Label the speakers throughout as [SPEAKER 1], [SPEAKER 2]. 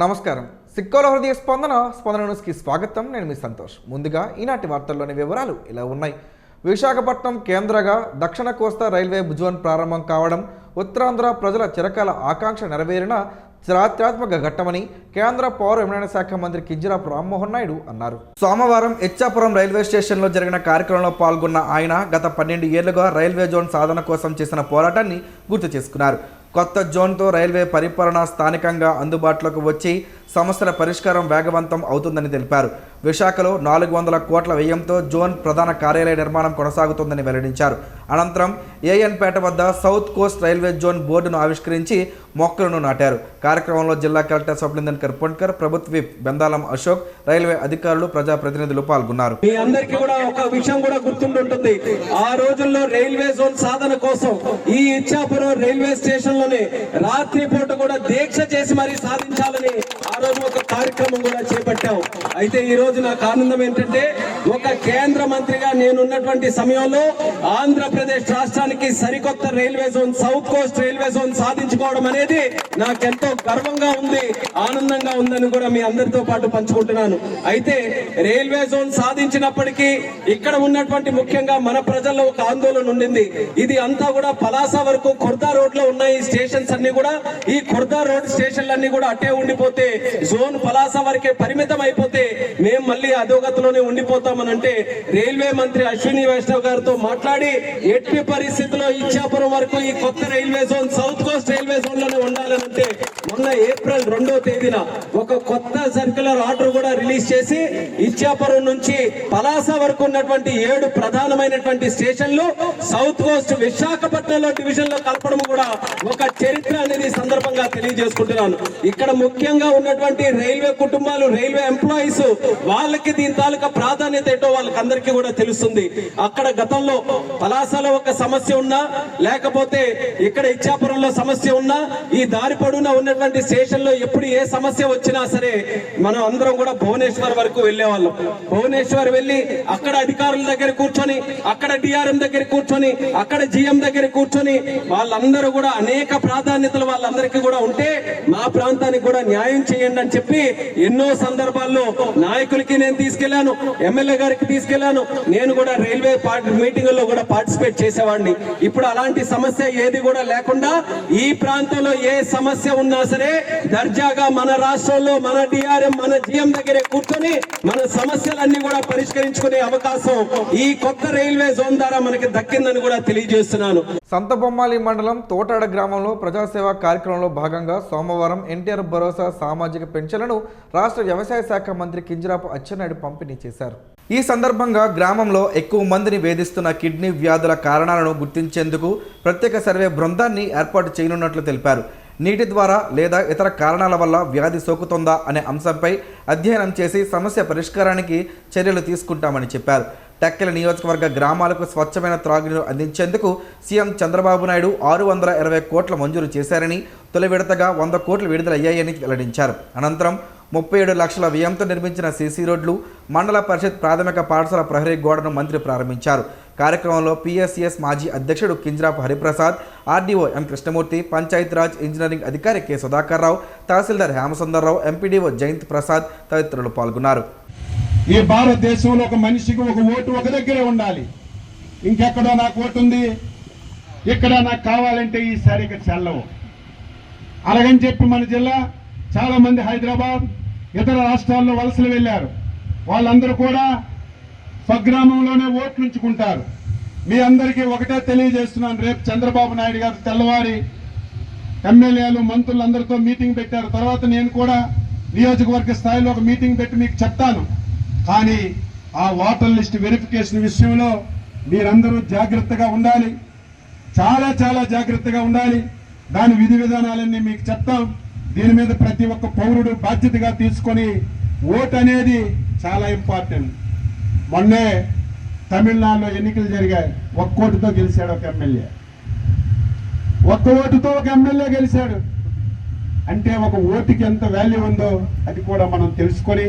[SPEAKER 1] నమస్కారం. సిక్కోల హృదయ స్పందన న్యూస్కి స్వాగతం. నేను మీ సంతోష్. ముందుగా ఈనాటి వార్తల్లోని వివరాలు ఇలా ఉన్నాయి. విశాఖపట్నం కేంద్రంగా దక్షిణ కోస్తా రైల్వే జోన్ ప్రారంభం కావడం ఉత్తరాంధ్ర ప్రజల చిరకాల ఆకాంక్ష నెరవేరిన చారిత్రాత్మక ఘట్టమని కేంద్ర పౌర విమానయాన శాఖ మంత్రి కింజరాపు రామ్మోహన్ నాయుడు అన్నారు. సోమవారం ఇచ్చాపురం రైల్వే స్టేషన్లో జరిగిన కార్యక్రమంలో పాల్గొన్న ఆయన గత 12 ఏళ్లుగా రైల్వే జోన్ సాధన కోసం చేసిన పోరాటాన్ని గుర్తు చేసుకున్నారు. కొత్త జోన్తో రైల్వే పరిపాలన స్థానికంగా అందుబాటులోకి వచ్చి సమస్యల పరిష్కారం వేగవంతం అవుతుందని తెలిపారు. విశాఖలో 400 కోట్ల వ్యయంతో జోన్ ప్రధాన కార్యాలయ నిర్మాణం కొనసాగుతుందని వెల్లడించారు. అనంతరం ఏఎన్పేట వద్ద సౌత్ కోస్ట్ రైల్వే జోన్ బోర్డును ఆవిష్కరించి మొక్కలను నాటారు. కార్యక్రమంలో జిల్లా కలెక్టర్ స్వప్నిందన్ కర్పొండ్కర్, ప్రభుత్వ విప్ బెందాలం అశోక్, రైల్వే అధికారులు, ప్రజాప్రతినిధులు పాల్గొన్నారు.
[SPEAKER 2] మీ అందరికీ కూడా ఒక విషయం కూడా గుర్తుంటుంది. ఆ రోజుల్లో రైల్వే జోన్ సాధన కోసం ఈ ఇచ్చాపురం రైల్వే స్టేషన్ లోనే రాత్రి పూట కూడా దీక్ష చేసి మరీ సాధించాలని ఆ రోజు ఒక కార్యక్రమం కూడా చేపట్టాం. అయితే ఈ రోజు నాకు ఆనందం ఏంటంటే ఒక కేంద్ర మంత్రిగా నేనున్నటువంటి సమయంలో ఆంధ్రప్రదేశ్ రాష్ట్రానికి సరికొత్త railway zone, south coast railway zone సాధించుకోవడం అనేది నాకెంతో గర్వంగా ఉంది, ఆనందంగా ఉందని కూడా మీ అందరితో పాటు పంచుకుంటున్నాను. అయితే రైల్వే జోన్ సాధించినప్పటికీ ఇక్కడ ఉన్నటువంటి ముఖ్యంగా మన ప్రజల్లో ఒక ఆందోళన ఉండింది. ఇది అంతా కూడా పలాస వరకు ఖుర్దా రోడ్ లో ఉన్న ఈ స్టేషన్స్ అన్ని కూడా, ఈ ఖుర్దా రోడ్ స్టేషన్లన్నీ కూడా అట్టే ఉండిపోతే, జోన్ పలాస వరకే పరిమితం అయిపోతే మేము మళ్ళీ అధోగతిలోనే ఉండిపోతామని అంటే రైల్వే మంత్రి అశ్విని వైష్ణవ్ గారితో మాట్లాడి ఎట్టి పరిస్థితుల్లో ఇచ్చాపురం వరకు ఈ కొత్త railway zone south coast railway zone లోనే ఉండాలనంటే మొన్న ఏప్రిల్ 2వ తేదీన ఒక కొత్త సర్క్యులర్ ఆర్డర్ కూడా రిలీజ్ చేసి ఇచ్చాపురం నుంచి పలాస వరకు ఉన్నటువంటి 7 ప్రధానమైనటువంటి స్టేషన్లు సౌత్ కోస్ట్ విశాఖపట్నంలో డివిజన్ లో కలపడం కూడా ఒక చరిత్ర అనేది సందర్భంగా తెలియజేసుకుంటున్నాను. ఇక్కడ ముఖ్యంగా ఉన్నటువంటి రైల్వే కుటుంబాలు, రైల్వే ఎంప్లాయీస్, వాళ్ళకి దీని తాలూకా ప్రాధాన్యత ఏంటో వాళ్ళకి అందరికీ కూడా తెలుస్తుంది. అక్కడ గతంలో పలాసలో ఒక సమస్య ఉన్నా, లేకపోతే ఇక్కడ ఇచ్చాపురంలో సమస్య ఉన్నా, ఈ దారి పొడవునా ఉన్నటువంటి స్టేషన్ లో ఎప్పుడు ఏ సమస్య వచ్చినా సరే మనం అందరం కూడా భువనేశ్వర్ వరకు వెళ్లేవాళ్ళం. భువనేశ్వర్ వెళ్లి అక్కడ అధికారుల దగ్గర కూర్చొని, అక్కడ డిఆర్ఎం దగ్గర కూర్చొని, అక్కడ జిఎం దగ్గర కూర్చొని వాళ్ళందరూ కూడా అనేక ప్రాధాన్యతలు వాళ్ళందరికీ కూడా ఉంటే మా ప్రాంతానికి కూడా న్యాయం చేయండి అని చెప్పి ఎన్నో సందర్భాల్లో నాయకులకి నేను తీసుకెళ్లాను, ఎమ్మెల్యే గారికి తీసుకెళ్లాను. నేను కూడా రైల్వే మీటింగుల్లో కూడా పార్టిసిపేట్ చేసేవాడిని. ఇప్పుడు అలాంటి సమస్య ఏది కూడా లేకుండా ఈ ప్రాంతంలో ఏ సమస్య ఉన్నా సరే దర్జాగా మన రాష్ట్రంలో మన డిఆర్ఎం, మన జిఎం దగ్గరే కూర్చొని మన సమస్యలన్నీ కూడా పరిష్కరించుకునే అవకాశం ఈ కొత్త రైల్వే జోన్ ద్వారా మనకి దక్కిందని కూడా తెలియజేస్తున్నాను.
[SPEAKER 1] సంతబొమ్మాలి మండలం తోటాడ గ్రామంలో ప్రజాసేవా కార్యక్రమంలో భాగంగా సోమవారం ఎన్టీఆర్ భరోసా సామాజిక పెన్షన్లను రాష్ట్ర వ్యవసాయ శాఖ మంత్రి కింజరాపు అచ్చెన్నాయుడు పంపిణీ చేశారు. ఈ సందర్భంగా గ్రామంలో ఎక్కువ మందిని వేధిస్తున్న కిడ్నీ వ్యాధుల కారణాలను గుర్తించేందుకు ప్రత్యేక సర్వే బృందాన్ని ఏర్పాటు చేయనున్నట్లు తెలిపారు. నీటి ద్వారా లేదా ఇతర కారణాల వల్ల వ్యాధి సోకుతుందా అనే అంశంపై అధ్యయనం చేసి సమస్య పరిష్కారానికి చర్యలు తీసుకుంటామని చెప్పారు. టెక్కలి నియోజకవర్గ గ్రామాలకు స్వచ్ఛమైన త్రాగునీరు అందించేందుకు సీఎం చంద్రబాబు నాయుడు 620 కోట్ల మంజూరు చేశారని, తొలి విడతగా 100 కోట్లు విడుదలయ్యాయని వెల్లడించారు. అనంతరం 37 లక్షల వ్యయంతో నిర్మించిన సీసీ రోడ్లు, మండల పరిషత్ ప్రాథమిక పాఠశాల ప్రహరీ గోడను మంత్రి ప్రారంభించారు. కార్యక్రమంలో పిఎస్సిఎస్ మాజీ అధ్యక్షుడు కింజరాపు హరిప్రసాద్, ఆర్డీఓ ఎం కృష్ణమూర్తి, పంచాయతీరాజ్ ఇంజనీరింగ్ అధికారి కె సుధాకర్ రావు, తహసీల్దార్ హేమసుందర్రావు, ఎంపీడీఓ జయంత్ ప్రసాద్ తదితరులు పాల్గొన్నారు.
[SPEAKER 3] ఈ భారతదేశంలో ఒక మనిషికి ఒక ఓటు ఒక దగ్గరే ఉండాలి. ఇంకెక్కడో నాకు ఓటు ఉంది, ఇక్కడ నాకు కావాలంటే ఈసారి ఇక్కడ చెల్లవు. అలాగని చెప్పి మన జిల్లా చాలా మంది హైదరాబాద్, ఇతర రాష్ట్రాల్లో వలసలు వెళ్ళారు. వాళ్ళందరూ కూడా స్వగ్రామంలోనే ఓట్లు ఉంచుకుంటారు. మీ అందరికీ ఒకటే తెలియజేస్తున్నాను, రేపు చంద్రబాబు నాయుడు గారు తెల్లవారి ఎమ్మెల్యేలు, మంత్రులందరితో మీటింగ్ పెట్టారు. తర్వాత నేను కూడా నియోజకవర్గ స్థాయిలో ఒక మీటింగ్ పెట్టి మీకు చెప్తాను. కానీ ఆ ఓటర్ లిస్ట్ వెరిఫికేషన్ విషయంలో మీరందరూ జాగ్రత్తగా ఉండాలి, చాలా చాలా జాగ్రత్తగా ఉండాలి. దాని విధి విధానాలన్నీ మీకు చెప్తాం. దీని మీద ప్రతి ఒక్క పౌరుడు బాధ్యతగా తీసుకొని, ఓటు అనేది చాలా ఇంపార్టెంట్. మొన్నే తమిళనాడులో ఎన్నికలు జరిగాయి. 1 ఓటుతో గెలిచాడు ఒక ఎమ్మెల్యే. 1 ఓటుతో ఒక ఎమ్మెల్యే గెలిచాడు. అంటే ఒక ఓటుకి ఎంత వాల్యూ ఉందో అది కూడా మనం తెలుసుకొని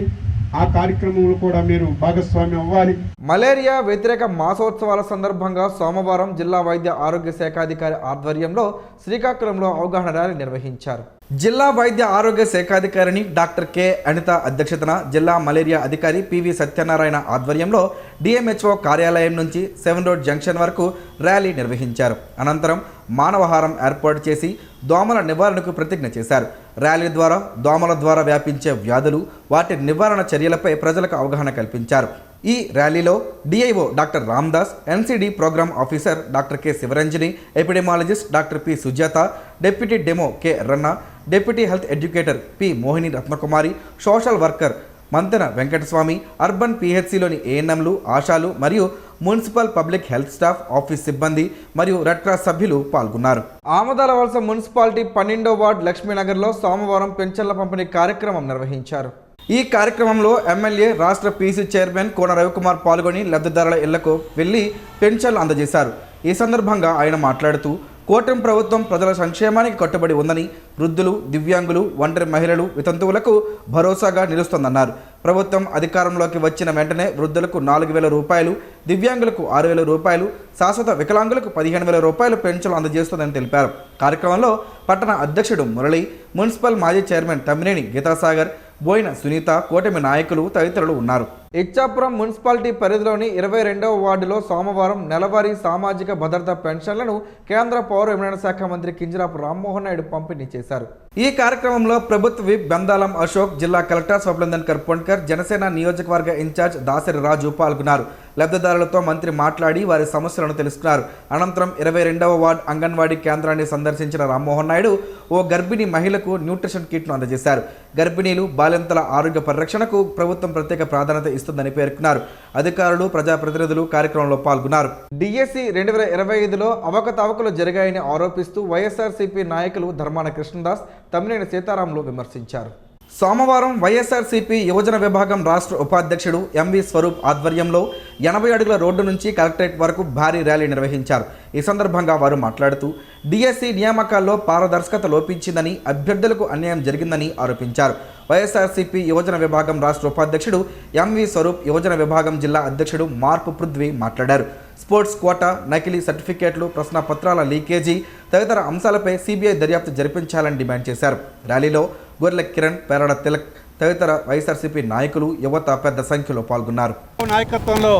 [SPEAKER 3] ఆ కార్యక్రమంలో కూడా మీరు భాగస్వామ్యం అవ్వాలి.
[SPEAKER 1] మలేరియా వ్యతిరేక మాసోత్సవాల సందర్భంగా సోమవారం జిల్లా వైద్య ఆరోగ్య శాఖాధికారి ఆధ్వర్యంలో శ్రీకాకుళంలో అవగాహన ర్యాలీ నిర్వహించారు. జిల్లా వైద్య ఆరోగ్య శాఖాధికారిని డాక్టర్ కె అనిత అధ్యక్షతన జిల్లా మలేరియా అధికారి పివి సత్యనారాయణ ఆధ్వర్యంలో డిఎంహెచ్ఓ కార్యాలయం నుంచి 7 రోడ్ జంక్షన్ వరకు ర్యాలీ నిర్వహించారు. అనంతరం మానవహారం ఏర్పాటు చేసి దోమల నివారణకు ప్రతిజ్ఞ చేశారు. ర్యాలీ ద్వారా దోమల ద్వారా వ్యాపించే వ్యాధులు, వాటి నివారణ చర్యలపై ప్రజలకు అవగాహన కల్పించారు. ఈ ర్యాలీలో DIO doctor Ramdas, NCD programme officer doctor K Sivaranjani, epidemiologist doctor P Sujatha, deputy DEMO K Ranna, deputy health educator P Mohini Ratnakumari, social worker Manthena Venkataswamy, urban పిహెచ్సిలోని ఏఎన్ఎంలు, ఆశాలు మరియు municipal public health staff, office సిబ్బంది మరియు రెడ్ క్రాస్ సభ్యులు పాల్గొన్నారు. ఆమదాలవలస మున్సిపాలిటీ 12వ వార్డు లక్ష్మీనగర్లో సోమవారం పెన్షన్ల పంపిణీ కార్యక్రమం నిర్వహించారు. ఈ కార్యక్రమంలో ఎమ్మెల్యే, రాష్ట్ర పీసీ చైర్మన్ కోన రవికుమార్ పాల్గొని లబ్ధిదారుల ఇళ్లకు వెళ్లి పెన్షన్లు అందజేశారు. ఈ సందర్భంగా ఆయన మాట్లాడుతూ కూటమి ప్రభుత్వం ప్రజల సంక్షేమానికి కట్టుబడి ఉందని, వృద్ధులు, దివ్యాంగులు, ఒంటరి మహిళలు, వితంతువులకు భరోసాగా నిలుస్తోందన్నారు. ప్రభుత్వం అధికారంలోకి వచ్చిన వెంటనే వృద్ధులకు 4,000 రూపాయలు, దివ్యాంగులకు 6,000 రూపాయలు, శాశ్వత వికలాంగులకు 15,000 రూపాయలు పెన్షన్లు అందజేస్తుందని తెలిపారు. కార్యక్రమంలో పట్టణ అధ్యక్షుడు మురళి, మున్సిపల్ మాజీ చైర్మన్ తమ్మినేని గీతాసాగర్, బోయిన సునీత, కూటమి నాయకులు తదితరులు ఉన్నారు. ఇచ్చాపురం మున్సిపాలిటీ పరిధిలోని 22వ వార్డులో సోమవారం నెలవారీ సామాజిక భద్రతా పెన్షన్లను కేంద్ర పౌర విమానయాన శాఖ మంత్రి కింజరాపు రామ్మోహన్ నాయుడు పంపిణీ చేశారు. ఈ కార్యక్రమంలో ప్రభుత్వ విప్ బెందాలం అశోక్, జిల్లా కలెక్టర్ స్వప్నందన్ కర్పొండ్కర్, జనసేన నియోజకవర్గ ఇన్ఛార్జ్ దాసరి రాజు పాల్గొన్నారు. లబ్ధిదారులతో మంత్రి మాట్లాడి వారి సమస్యలను తెలుసుకున్నారు. అనంతరం 22వ వార్డు అంగన్వాడీ కేంద్రాన్ని సందర్శించిన రామ్మోహన్ నాయుడు ఓ గర్భిణీ మహిళకు న్యూట్రిషన్ కిట్ను అందజేశారు. గర్భిణీలు, బాలింతల ఆరోగ్య పరిరక్షణకు ప్రభుత్వం ప్రత్యేక ప్రాధాన్యత ఇస్తుందని పేర్కొన్నారు. అధికారులు, ప్రజాప్రతినిధులు కార్యక్రమంలో పాల్గొన్నారు. డిఎస్సి 2025లో అవకతవకలు జరిగాయని ఆరోపిస్తూ వైఎస్ఆర్సీపీ నాయకులు ధర్మాన కృష్ణదాస్, తమ్మినేని సీతారాములు విమర్శించారు. సోమవారం వైఎస్ఆర్సీపీ యువజన విభాగం రాష్ట్ర ఉపాధ్యక్షుడు ఎంవి స్వరూప్ ఆధ్వర్యంలో 80 అడుగుల రోడ్డు నుంచి కలెక్టరేట్ వరకు భారీ ర్యాలీ నిర్వహించారు. ఈ సందర్భంగా వారు మాట్లాడుతూ డిఎస్సి నియామకాల్లో పారదర్శకత లోపించిందని, అభ్యర్థులకు అన్యాయం జరిగిందని ఆరోపించారు. వైఎస్ఆర్సీపీ యువజన విభాగం రాష్ట్ర ఉపాధ్యక్షుడు ఎంవి స్వరూప్, యువజన విభాగం జిల్లా అధ్యక్షుడు మార్పు పృథ్వీ మాట్లాడారు. స్పోర్ట్స్ కోటా, నకిలీ సర్టిఫికేట్లు, ప్రశ్నపత్రాల లీకేజీ తదితర అంశాలపై సిబిఐ దర్యాప్తు జరిపించాలని డిమాండ్ చేశారు. ర్యాలీలో గొర్రెల కిరణ్, పేరాడ తిలక్ తదితర వైఎస్ఆర్సీపీ నాయకులు, యువత పెద్ద సంఖ్యలో పాల్గొన్నారు.
[SPEAKER 4] నాయకత్వంలో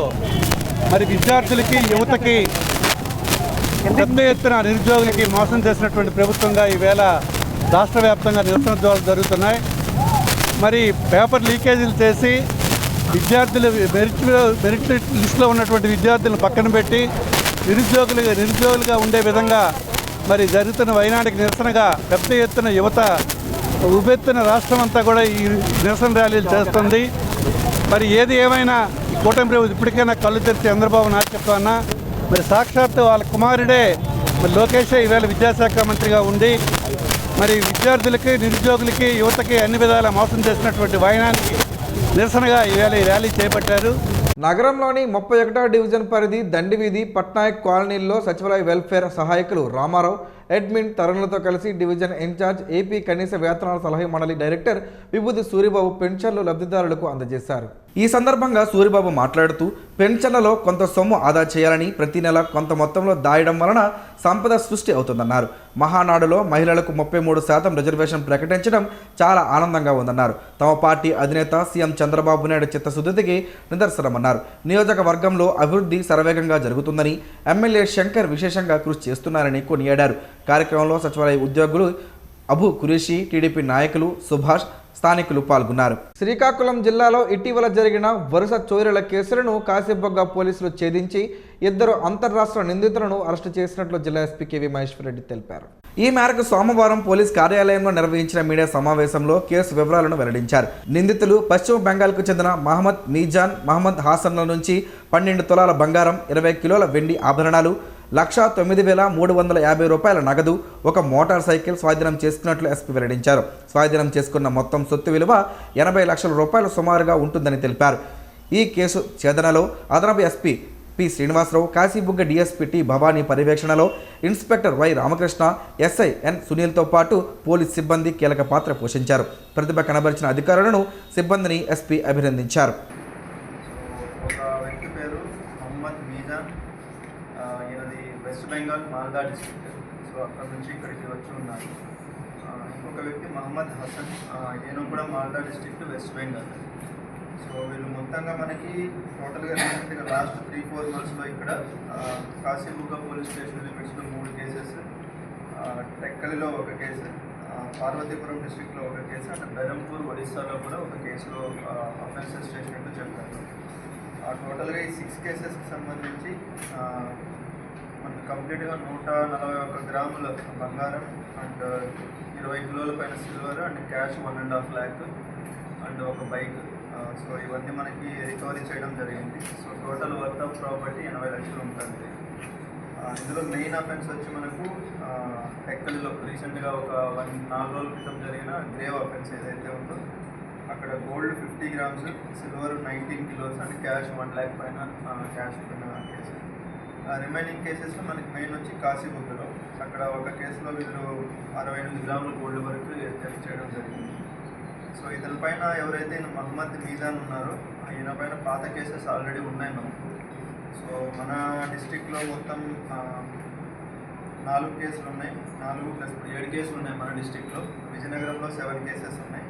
[SPEAKER 4] మరి విద్యార్థులకి, యువతకి పెద్ద ఎత్తున నిరుద్యోగులకి మోసం చేసినటువంటి ప్రభుత్వంగా ఈవేళ రాష్ట్ర వ్యాప్తంగా నిరసన జరుగుతున్నాయి. మరి పేపర్ లీకేజీలు చేసి విద్యార్థులు మెరిట్ లిస్టులో ఉన్నటువంటి విద్యార్థులను పక్కన పెట్టి నిరుద్యోగులుగా ఉండే విధంగా మరి జరుగుతున్న వైనాడికి నిరసనగా పెద్ద ఎత్తున యువత ఉబెత్తున రాష్ట్రం అంతా కూడా ఈ నిరసన ర్యాలీలు చేస్తుంది. మరి ఏది ఏమైనా ఈ కూటమి ప్రభుత్వం ఇప్పటికైనా కళ్ళు తెరిచి చంద్రబాబు నాయుడు చెప్పాలన్నా మరి సాక్షాత్తు వాళ్ళ కుమారుడే మరి లోకేషే ఈవేళ విద్యాశాఖ మంత్రిగా ఉండి మరి విద్యార్థులకి, నిరుద్యోగులకి, యువతకి అన్ని విధాలా మోసం చేసినటువంటి వైనానికి నిరసనగా ఈవేళ ఈ ర్యాలీ చేపట్టారు.
[SPEAKER 1] నగరంలోని 31వ డివిజన్ పరిధి దండివీధి, పట్నాయక్ కాలనీల్లో సచివాలయ వెల్ఫేర్ సహాయకులు రామారావు, అడ్మిన్ తరుణులతో కలిసి డివిజన్ ఇన్ఛార్జ్, ఏపీ కనీస వేతనాల సలహా మండలి డైరెక్టర్ విభూతి సూరిబాబు పెన్షన్లు లబ్ధిదారులకు అందజేశారు. ఈ సందర్భంగా సూరిబాబు మాట్లాడుతూ పెన్షన్లలో కొంత సొమ్ము ఆదా చేయాలని, ప్రతి నెల కొంత మొత్తంలో దాయడం వలన సంపద సృష్టి అవుతుందన్నారు. మహానాడులో మహిళలకు 33% రిజర్వేషన్ ప్రకటించడం చాలా ఆనందంగా ఉందన్నారు. తమ పార్టీ అధినేత సీఎం చంద్రబాబు నాయుడు చిత్తశుద్ధికి నిదర్శనమన్నారు. నియోజకవర్గంలో అభివృద్ధి శరవేగంగా జరుగుతుందని, ఎమ్మెల్యే శంకర్ విశేషంగా కృషి చేస్తున్నారని కొనియాడారు. కార్యక్రమంలో సచివాలయ ఉద్యోగులు అబు కురేషి, టీడీపీ నాయకులు సుభాష్, స్థానికులు పాల్గొన్నారు. శ్రీకాకుళం జిల్లాలో ఇటీవల జరిగిన వరుస చోరీల కేసులను కాశీబొగ్గ పోలీసులు ఛేదించి 2 అంతర్రాష్ట్ర నిందితులను అరెస్టు చేసినట్లు జిల్లా ఎస్పీ కేవీ మహేశ్వర్ రెడ్డి తెలిపారు. ఈ మేరకు సోమవారం పోలీస్ కార్యాలయంలో నిర్వహించిన మీడియా సమావేశంలో కేసు వివరాలను వెల్లడించారు. నిందితులు పశ్చిమ బెంగాల్కు చెందిన మహమ్మద్ మీజాన్, మహమ్మద్ హాసన్ల నుంచి 12 తులాల బంగారం, 20 కిలోల వెండి ఆభరణాలు, 1,09,350 రూపాయల నగదు, ఒక మోటార్ సైకిల్ స్వాధీనం చేసుకున్నట్లు ఎస్పీ వెల్లడించారు. స్వాధీనం చేసుకున్న మొత్తం సొత్తు విలువ 80 లక్షల రూపాయలు సుమారుగా ఉంటుందని తెలిపారు. ఈ కేసు ఛేదనలో అదనపు SP P Srinivasarao, Kasibugga DSP T Bhavani పర్యవేక్షణలో inspector Y Ramakrishna, SI N సునీల్తో పాటు పోలీస్ సిబ్బంది కీలక పాత్ర పోషించారు. ప్రతిభ కనబరిచిన అధికారులను, సిబ్బందిని ఎస్పీ అభినందించారు.
[SPEAKER 5] ఒక వ్యక్తి పేరు మొహమ్మద్ మీజాన్, ఈయనది West Bengal Malda district. So అక్కడ నుంచి ఇక్కడికి వచ్చి ఉన్నారు. ఇంకొక వ్యక్తి మహమ్మద్ హసన్, ఈయన కూడా Malda district west Bengal. So వీళ్ళు మొత్తంగా మనకి టోటల్గా రీసెంట్గా లాస్ట్ 3-4 మంత్స్లో ఇక్కడ కాశీబుగ్గ పోలీస్ స్టేషన్ లిమిట్స్లో 3 కేసెస్, టెక్కలిలో ఒక కేసు, పార్వతీపురం డిస్ట్రిక్ట్లో ఒక కేసు, అంటే బెరంపూర్ ఒడిస్సాలో కూడా ఒక కేసులో అఫెన్సెస్ చేసినట్టు చెప్పారు. టోటల్గా ఈ 6 కేసెస్కి సంబంధించి మనకు కంప్లీట్గా 141 గ్రాముల బంగారం అండ్ 20 కిలోల పైన silver and cash 1.5 lakh and ఒక బైక్. సో ఇవన్నీ మనకి రికవరీ చేయడం జరిగింది. So total worth of property 80 లక్షలు ఉంటుంది. ఇందులో మెయిన్ అఫెన్స్ వచ్చి మనకు టెక్కలిలో రీసెంట్గా ఒక 4 రోజుల క్రితం జరిగిన గ్రేవ్ అఫెన్స్ ఏదైతే ఉందో అక్కడ gold 50 grams, silver 19 kilos and cash 1 lakh పైన క్యాష్ పైన కేసు. రిమైనింగ్ కేసెస్లో మనకి మెయిన్ వచ్చి కాశీబుగ్గలో అక్కడ ఒక కేసులో వీళ్ళు 68 గ్రాముల గోల్డ్ వరకు చెక్ చేయడం జరిగింది. సో ఇతనిపైన ఎవరైతే మహమ్మద్ మీజాన్ ఉన్నారో ఈయన పైన పాత కేసెస్ ఆల్రెడీ ఉన్నాయి మనకు. సో మన డిస్టిక్లో మొత్తం 4 కేసులు ఉన్నాయి. 4 + 7 కేసులు ఉన్నాయి మన డిస్టిక్లో. విజయనగరంలో 7 కేసెస్ ఉన్నాయి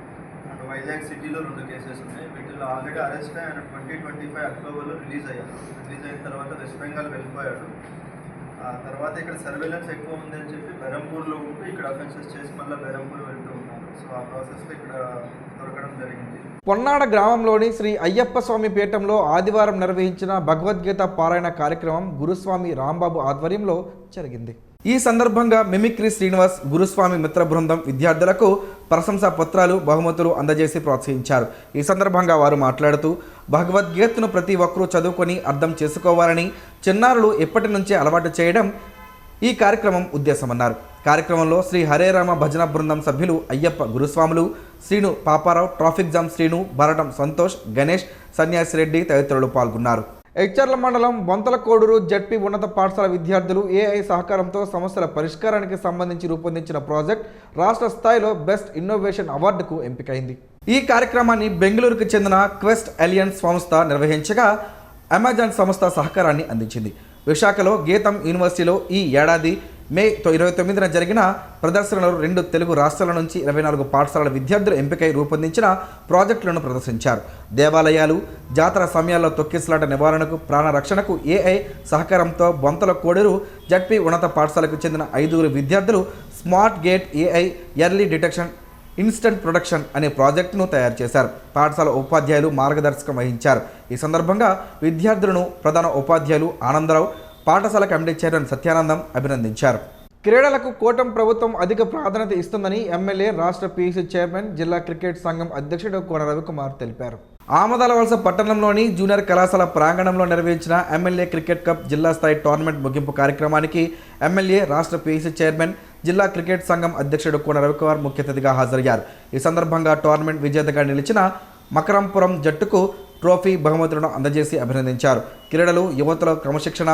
[SPEAKER 5] అండ్ వైజాగ్ సిటీలో 2 కేసెస్ ఉన్నాయి. వీటిలో ఆల్రెడీ అరెస్ట్ ఆయన 2025 అక్టోబర్లో రిలీజ్ అయ్యారు. రిలీజ్ అయిన తర్వాత వెస్ట్ బెంగాల్ వెళ్ళిపోయాడు. తర్వాత ఇక్కడ సర్వేలెన్స్ ఎక్కువ ఉందని చెప్పి బెరంపూర్లో ఉంటూ ఇక్కడ అఫెన్సెస్ చేసి మళ్ళీ బెరంపూర్ వెళ్తూ ఉన్నారు. సో ఆ ప్రాసెస్లో ఇక్కడ దొరకడం జరిగింది.
[SPEAKER 1] పొన్నాడ గ్రామంలోని శ్రీ అయ్యప్ప స్వామి పీఠంలో ఆదివారం నిర్వహించిన భగవద్గీత పారాయణ కార్యక్రమం గురుస్వామి రాంబాబు ఆధ్వర్యంలో జరిగింది. ఈ సందర్భంగా మిమిక్రీ శ్రీనివాస్, గురుస్వామి మిత్ర బృందం విద్యార్థులకు ప్రశంసా పత్రాలు, బహుమతులు అందజేసి ప్రోత్సహించారు. ఈ సందర్భంగా వారు మాట్లాడుతూ భగవద్గీతను ప్రతి ఒక్కరూ చదువుకొని అర్థం చేసుకోవాలని, చిన్నారులు ఎప్పటి నుంచే అలవాటు చేయడం ఈ కార్యక్రమం ఉద్దేశమన్నారు. కార్యక్రమంలో శ్రీ హరేరామ భజన బృందం సభ్యులు అయ్యప్ప గురుస్వాములు, శ్రీను పాపారావు, ట్రాఫిక్ జామ్ శ్రీను, బరటం సంతోష్, గణేష్, సన్యాసిరెడ్డి తదితరులు పాల్గొన్నారు. ఎచ్చర్ల మండలం బొంతలకోడూరు జడ్పీ ఉన్నత పాఠశాల విద్యార్థులు ఏఐ సహకారంతో సమస్యల పరిష్కారానికి సంబంధించి రూపొందించిన ప్రాజెక్ట్ రాష్ట్ర స్థాయిలో బెస్ట్ ఇన్నోవేషన్ అవార్డుకు ఎంపికైంది. ఈ కార్యక్రమాన్ని బెంగళూరుకు చెందిన క్వెస్ట్ అలియన్స్ సంస్థ నిర్వహించగా అమెజాన్ సంస్థ సహకారాన్ని అందించింది. విశాఖలో గీతం యూనివర్సిటీలో ఈ ఏడాది మే 29న జరిగిన ప్రదర్శనలో 2 తెలుగు రాష్ట్రాల నుంచి 24 పాఠశాలల విద్యార్థులు ఎంపికై రూపొందించిన ప్రాజెక్టులను ప్రదర్శించారు. దేవాలయాలు, జాతర సమయాల్లో తొక్కిసలాట నివారణకు, ప్రాణరక్షణకు ఏఐ సహకారంతో బొంతల కోడూరు జడ్పీ ఉన్నత పాఠశాలకు చెందిన 5 విద్యార్థులు smart gate AI early detection instant production అనే ప్రాజెక్టును తయారు చేశారు. పాఠశాల ఉపాధ్యాయులు మార్గదర్శకం వహించారు. ఈ సందర్భంగా విద్యార్థులను ప్రధాన ఉపాధ్యాయులు ఆనందరావు, పాఠశాల కమిటీ చైర్మన్ సత్యానందం అభినందించారు. క్రీడలకు కూటమి ప్రభుత్వం అధిక ప్రాధాన్యత ఇస్తుందని ఎమ్మెల్యే, రాష్ట్ర పీసీ చైర్మన్, జిల్లా క్రికెట్ సంఘం అధ్యక్షుడు కోన రవికుమార్ తెలిపారు. ఆమదాలవలస పట్టణంలోని జూనియర్ కళాశాల ప్రాంగణంలో నిర్వహించిన ఎమ్మెల్యే క్రికెట్ కప్ జిల్లా స్థాయి టోర్నమెంట్ ముగింపు కార్యక్రమానికి ఎమ్మెల్యే, రాష్ట్ర పీసీ చైర్మన్, జిల్లా క్రికెట్ సంఘం అధ్యక్షుడు కోన రవికుమార్ ముఖ్య అతిథిగా హాజరయ్యారు. ఈ సందర్భంగా టోర్నమెంట్ విజేతగా నిలిచిన మకరంపురం జట్టుకు ట్రోఫీ, బహుమతులను అందజేసి అభినందించారు. క్రీడలు యువతలో క్రమశిక్షణ,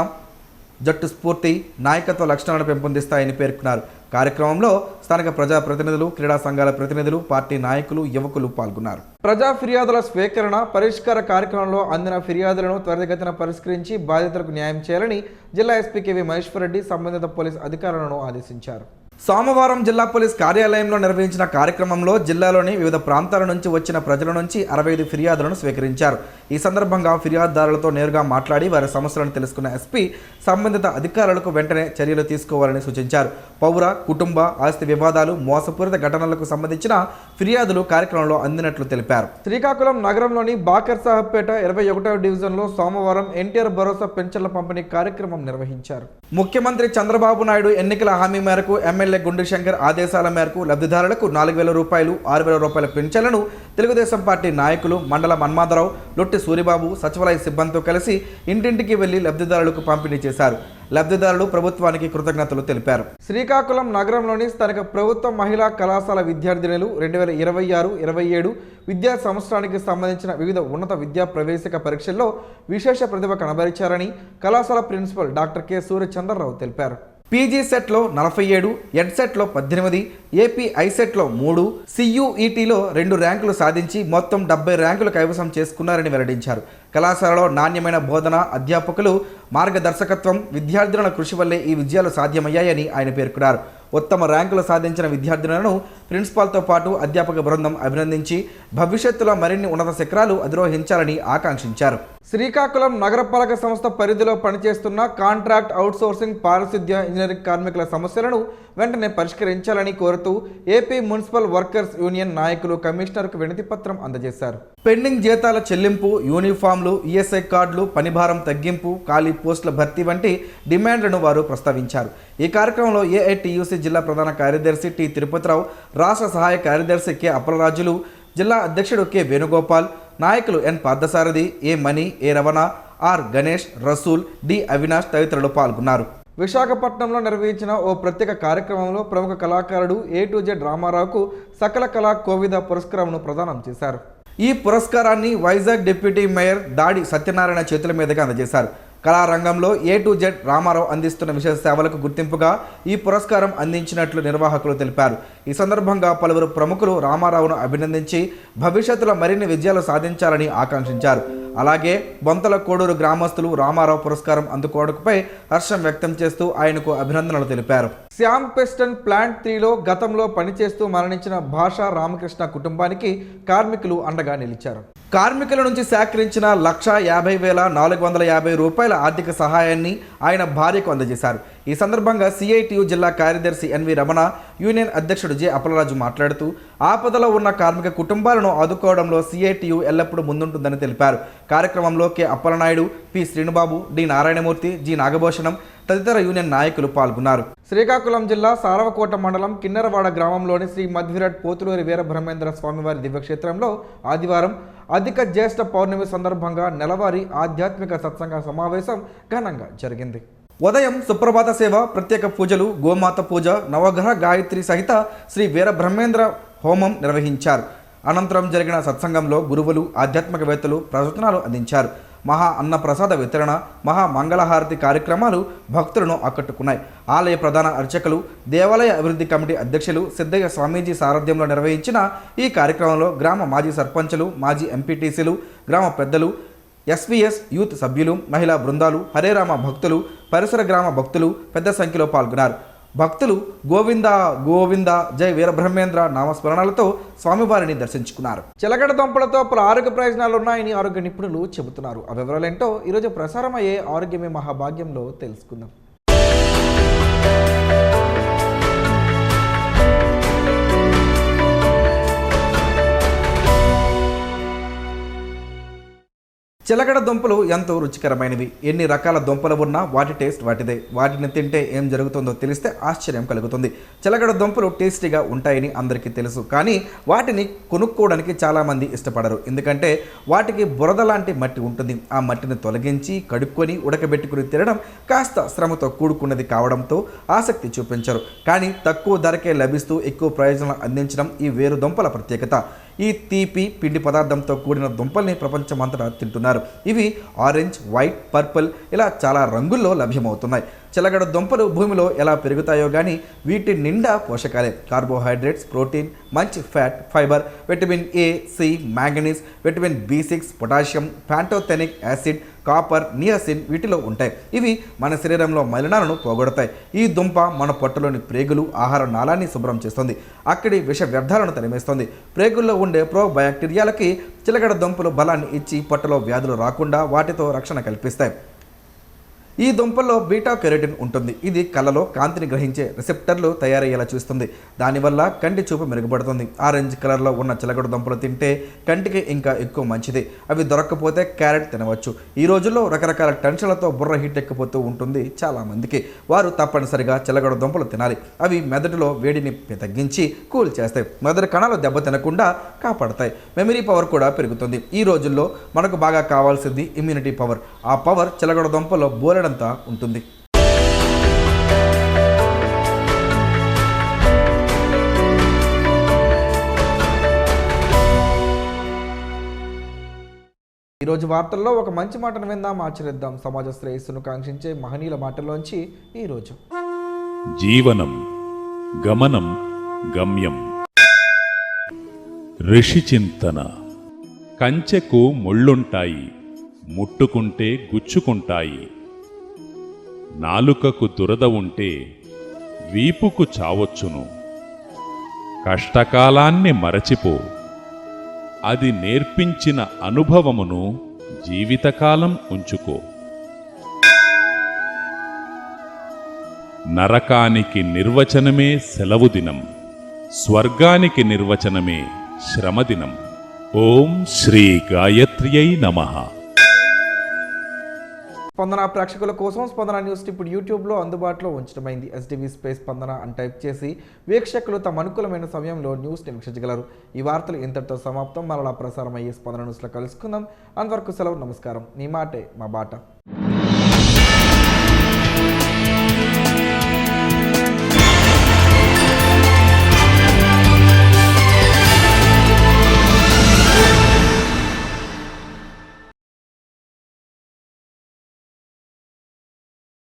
[SPEAKER 1] జట్టు స్ఫూర్తి, నాయకత్వ లక్షణాలను పెంపొందిస్తాయని పేర్కొన్నారు. కార్యక్రమంలో స్థానిక ప్రజాప్రతినిధులు, క్రీడా సంఘాల ప్రతినిధులు, పార్టీ నాయకులు, యువకులు పాల్గొన్నారు. ప్రజా ఫిర్యాదుల స్వీకరణ, పరిష్కార కార్యక్రమంలో అందిన ఫిర్యాదులను త్వరితగతిన పరిష్కరించి బాధితులకు న్యాయం చేయాలని జిల్లా ఎస్పీ కేవీ మహేశ్వర్ రెడ్డి సంబంధిత పోలీస్ అధికారులను ఆదేశించారు. సోమవారం జిల్లా పోలీస్ కార్యాలయంలో నిర్వహించిన కార్యక్రమంలో జిల్లాలోని వివిధ ప్రాంతాల నుంచి వచ్చిన ప్రజల నుంచి 65 ఫిర్యాదులను స్వీకరించారు. ఈ సందర్భంగా ఫిర్యాదుదారులతో నేరుగా మాట్లాడి వారి సమస్యలను తెలుసుకున్న ఎస్పీ సంబంధిత అధికారులకు వెంటనే చర్యలు తీసుకోవాలని సూచించారు. పౌర, కుటుంబ, ఆస్తి వివాదాలు, మోసపూరిత ఘటనలకు సంబంధించిన ఫిర్యాదులు కార్యక్రమంలో అందినట్లు తెలిపారు. శ్రీకాకుళం నగరంలోని బాకర్ సాహెబ్పేట 21వ డివిజన్లో సోమవారం ఎన్టీఆర్ భరోసా పెన్షన్ల పంపిణీ కార్యక్రమం నిర్వహించారు. ముఖ్యమంత్రి చంద్రబాబు నాయుడు ఎన్నికల హామీ మేరకు ఎమ్మెల్యే గుండు శంకర్ ఆదేశాల మేరకు లబ్ధిదారులకు 4,000 రూపాయలు, 6,000 రూపాయల పెన్షన్లను తెలుగుదేశం పార్టీ నాయకులు మండల మన్మాధరావు, లొట్టి సూరిబాబు సచివాలయ సిబ్బందితో కలిసి ఇంటింటికి వెళ్లి లబ్ధిదారులకు పంపిణీ చేశారు. లబ్ధిదారులు ప్రభుత్వానికి కృతజ్ఞతలు తెలిపారు. శ్రీకాకుళం నగరంలోని స్థానిక ప్రభుత్వ మహిళా కళాశాల విద్యార్థినులు 2026-27 విద్యా సంవత్సరానికి సంబంధించిన వివిధ ఉన్నత విద్యా ప్రవేశిక పరీక్షల్లో విశేష ప్రతిభ కనబరిచారని కళాశాల ప్రిన్సిపల్ డాక్టర్ కె సూర్యచంద్రరావు తెలిపారు. పీజీ సెట్లో 47, ఎడ్ సెట్లో 18, ఏపీ ఐసెట్లో 3, సియుఈటీలో 2 ర్యాంకులు సాధించి మొత్తం 70 ర్యాంకులు కైవసం చేసుకున్నారని వెల్లడించారు. కళాశాలలో నాణ్యమైన బోధన, అధ్యాపకులు మార్గదర్శకత్వం, విద్యార్థుల కృషి వల్లే ఈ విజయాలు సాధ్యమయ్యాయని ఆయన పేర్కొన్నారు. ఉత్తమ ర్యాంకులు సాధించిన విద్యార్థులను ప్రిన్సిపాల్తో పాటు అధ్యాపక బృందం అభినందించి భవిష్యత్తులో మరిన్ని ఉన్నత శిఖరాలు అధిరోహించాలని ఆకాంక్షించారు. శ్రీకాకుళం నగరపాలక సంస్థ పరిధిలో పనిచేస్తున్న కాంట్రాక్ట్ అవుట్సోర్సింగ్ పారిశుద్ధ్య ఇంజనీరింగ్ కార్మికుల సమస్యలను వెంటనే పరిష్కరించాలని కోరుతూ ఏపీ మున్సిపల్ వర్కర్స్ యూనియన్ నాయకులు కమిషనర్కు వినతి పత్రం అందజేశారు. పెండింగ్ జీతాల చెల్లింపు, యూనిఫామ్లు, ఈఎస్ఐ కార్డులు, పనిభారం తగ్గింపు, ఖాళీ పోస్టుల భర్తీ వంటి డిమాండ్లను వారు ప్రస్తావించారు. ఈ కార్యక్రమంలో ఏఐటియుసి జిల్లా ప్రధాన కార్యదర్శి టి తిరుపతిరావు, రాష్ట్ర సహాయ కార్యదర్శి కె అప్పలరాజులు, జిల్లా అధ్యక్షుడు కె వేణుగోపాల్, నాయకులు ఎన్ పార్థసారథి, ఏ మణి, ఏ రవణ, ఆర్ గణేష్, రసూల్, డి అవినాష్ తదితరులు పాల్గొన్నారు. విశాఖపట్నంలో నిర్వహించిన ఓ ప్రత్యేక కార్యక్రమంలో ప్రముఖ కళాకారుడు A to Z రామారావుకు సకల కళా కోవిద పురస్కారంను ప్రదానం చేశారు. ఈ పురస్కారాన్ని వైజాగ్ డిప్యూటీ మేయర్ దాడి సత్యనారాయణ చేతుల మీదుగా అందజేశారు. కళారంగంలో A to Z రామారావు అందిస్తున్న విశేష సేవలకు గుర్తింపుగా ఈ పురస్కారం అందించినట్లు నిర్వాహకులు తెలిపారు. ఈ సందర్భంగా పలువురు ప్రముఖులు రామారావును అభినందించి భవిష్యత్తులో మరిన్ని విజయాలు సాధించాలని ఆకాంక్షించారు. అలాగే బొంతల కోడూరు గ్రామస్తులు రామారావు పురస్కారం అందుకోవడంపై హర్షం వ్యక్తం చేస్తూ ఆయనకు అభినందనలు తెలిపారు. శ్యామ్ పెస్టన్ ప్లాంట్ 3లో గతంలో పనిచేస్తూ మరణించిన భాషా రామకృష్ణ కుటుంబానికి కార్మికులు అండగా నిలిచారు. కార్మికుల నుంచి సేకరించిన 1,50,450 రూపాయల ఆర్థిక సహాయాన్ని ఆయన భార్యకు అందజేశారు. ఈ సందర్భంగా సిఐటియు జిల్లా కార్యదర్శి ఎన్వి రమణ, యూనియన్ అధ్యక్షుడు జె అప్పలరాజు మాట్లాడుతూ ఆపదలో ఉన్న కార్మిక కుటుంబాలను ఆదుకోవడంలో సిఐటియు ఎల్లప్పుడూ ముందుంటుందని తెలిపారు. కార్యక్రమంలో K Appalanaidu, P Srinubabu, D Narayanamurthy, G Nagabhushanam తదితర యూనియన్ నాయకులు పాల్గొన్నారు. శ్రీకాకుళం జిల్లా సారవకోట మండలం కిన్నెరవాడ గ్రామంలోని శ్రీ మధ్విరాట్ పోతులూరి వీరబ్రహ్మేంద్ర స్వామివారి దివ్యక్షేత్రంలో ఆదివారం అధిక జ్యేష్ఠ పౌర్ణమి సందర్భంగా నెలవారీ ఆధ్యాత్మిక సత్సంగ సమావేశం ఘనంగా జరిగింది. ఉదయం సుప్రభాత సేవ, ప్రత్యేక పూజలు, గోమాత పూజ, నవగ్రహ గాయత్రి సహిత శ్రీ వీరబ్రహ్మేంద్ర హోమం నిర్వహించారు. అనంతరం జరిగిన సత్సంగంలో గురువులు, ఆధ్యాత్మికవేత్తలు ప్రవచనాలు అందించారు. మహా అన్నప్రసాద వితరణ, మహా మంగళహారతి కార్యక్రమాలు భక్తులను ఆకట్టుకున్నాయి. ఆలయ ప్రధాన అర్చకులు, దేవాలయ అభివృద్ధి కమిటీ అధ్యక్షులు సిద్ధయ్య స్వామీజీ సారథ్యంలో నిర్వహించిన ఈ కార్యక్రమంలో గ్రామ మాజీ సర్పంచులు, మాజీ ఎంపీటీసీలు, గ్రామ పెద్దలు, ఎస్వీఎస్ యూత్ సభ్యులు, మహిళా బృందాలు, హరేరామ భక్తులు, పరిసర గ్రామ భక్తులు పెద్ద సంఖ్యలో పాల్గొన్నారు. భక్తులు గోవింద గోవింద జై వీరబ్రహ్మేంద్ర నామస్మరణలతో స్వామివారిని దర్శించుకున్నారు. చిలకడ దుంపలతో పలు ఆరోగ్య ప్రయోజనాలు ఉన్నాయని ఆరోగ్య నిపుణులు చెబుతున్నారు. ఆ వివరాలేంటో ఈరోజు ప్రసారమయ్యే ఆరోగ్యమే మహాభాగ్యంలో తెలుసుకుందాం. చిలకడ దుంపలు ఎంతో రుచికరమైనవి. ఎన్ని రకాల దుంపలు ఉన్నా వాటి టేస్ట్ వాటిదే. వాటిని తింటే ఏం జరుగుతుందో తెలిస్తే ఆశ్చర్యం కలుగుతుంది. చిలకడ దుంపలు టేస్టీగా ఉంటాయని అందరికీ తెలుసు, కానీ వాటిని కొనుక్కోవడానికి చాలామంది ఇష్టపడరు. ఎందుకంటే వాటికి బురద లాంటి మట్టి ఉంటుంది. ఆ మట్టిని తొలగించి కడుక్కొని ఉడకబెట్టుకుని తినడం కాస్త శ్రమతో కూడుకున్నది కావడంతో ఆసక్తి చూపించరు. కానీ తక్కువ ధరకే లభిస్తూ ఎక్కువ ప్రయోజనాలు అందించడం ఈ వేరు దుంపల ప్రత్యేకత. ఈ తీపి పిండి పదార్థంతో కూడిన దుంపల్ని ప్రపంచమంతటా తింటున్నారు. ఇవి ఆరెంజ్, వైట్, పర్పుల్ ఇలా చాలా రంగుల్లో లభ్యమవుతున్నాయి. చిలకడ దుంపలు భూమిలో ఎలా పెరుగుతాయో కానీ వీటి నిండా పోషకాలే. కార్బోహైడ్రేట్స్, ప్రోటీన్, మంచి fat, fibre, vitamin A, C, manganese, vitamin B6, potassium, pantothenic acid, copper, niacin వీటిలో ఉంటాయి. ఇవి మన శరీరంలో మలినాలను పోగొడతాయి. ఈ దుంప మన పొట్టలోని ప్రేగులు, ఆహార నాళాన్ని శుభ్రం చేస్తుంది. అక్కడి విష వ్యర్థాలను తరిమేస్తుంది. ప్రేగుల్లో ఉండే ప్రోబయాక్టీరియాలకి చిలకడ దుంపలు బలాన్ని ఇచ్చి పొట్టలో వ్యాధులు రాకుండా వాటితో రక్షణ కల్పిస్తాయి. ఈ దుంపల్లో బీటా కెరోటిన్ ఉంటుంది. ఇది కళ్ళలో కాంతిని గ్రహించే రిసెప్టర్లు తయారయ్యేలా చూస్తుంది. దానివల్ల కంటి చూపు మెరుగుపడుతుంది. ఆరెంజ్ కలర్లో ఉన్న చిలకడ దుంపలు తింటే కంటికి ఇంకా ఎక్కువ మంచిది. అవి దొరక్కపోతే క్యారెట్ తినవచ్చు. ఈ రోజుల్లో రకరకాల టెన్షన్లతో బుర్ర హీట్ ఎక్కిపోతూ ఉంటుంది చాలామందికి. వారు తప్పనిసరిగా చిలకడ దుంపలు తినాలి. అవి మెదడులో వేడిని తగ్గించి కూల్ చేస్తాయి. మెదడు కణాలు దెబ్బ తినకుండా కాపాడతాయి. మెమరీ పవర్ కూడా పెరుగుతుంది. ఈ రోజుల్లో మనకు బాగా కావాల్సింది ఇమ్యూనిటీ పవర్. ఆ పవర్ చిలకడ దుంపలో బోలెడంతా ఉంటుంది. ఈరోజు వార్తల్లో ఒక మంచి మాటను విందాం, ఆచరిద్దాం. సమాజ శ్రేయస్సును కాంక్షించే మహనీయుల మాటల్లోంచి ఈరోజు.
[SPEAKER 6] జీవనం గమనం గమ్యం. ఋషి చింతన. కంచెకు ముళ్ళుంటాయి, ముట్టుకుంటే గుచ్చుకుంటాయి. నాలుకకు దురద ఉంటే వీపుకు చావొచ్చును. కష్టకాలాన్ని మరచిపో, అది నేర్పించిన అనుభవమును జీవితకాలం ఉంచుకో. నరకానికి నిర్వచనమే సెలవు దినం, స్వర్గానికి నిర్వచనమే శ్రమదినం. ఓం శ్రీ గాయత్ర్యై నమః.
[SPEAKER 1] స్పందన ప్రేక్షకుల కోసం స్పందన న్యూస్ ఇప్పుడు యూట్యూబ్లో అందుబాటులో ఉంచడమైంది. ఎస్టీవీ స్పేస్ స్పందన అని టైప్ చేసి వీక్షకులు తమ అనుకూలమైన సమయంలో న్యూస్ని వీక్షించగలరు. ఈ వార్తలు ఇంతటితో సమాప్తం. మరలా ప్రసారం అయ్యే స్పందన న్యూస్లో కలుసుకుందాం. అంతవరకు సెలవు. నమస్కారం. మీ మాటే మా బాట.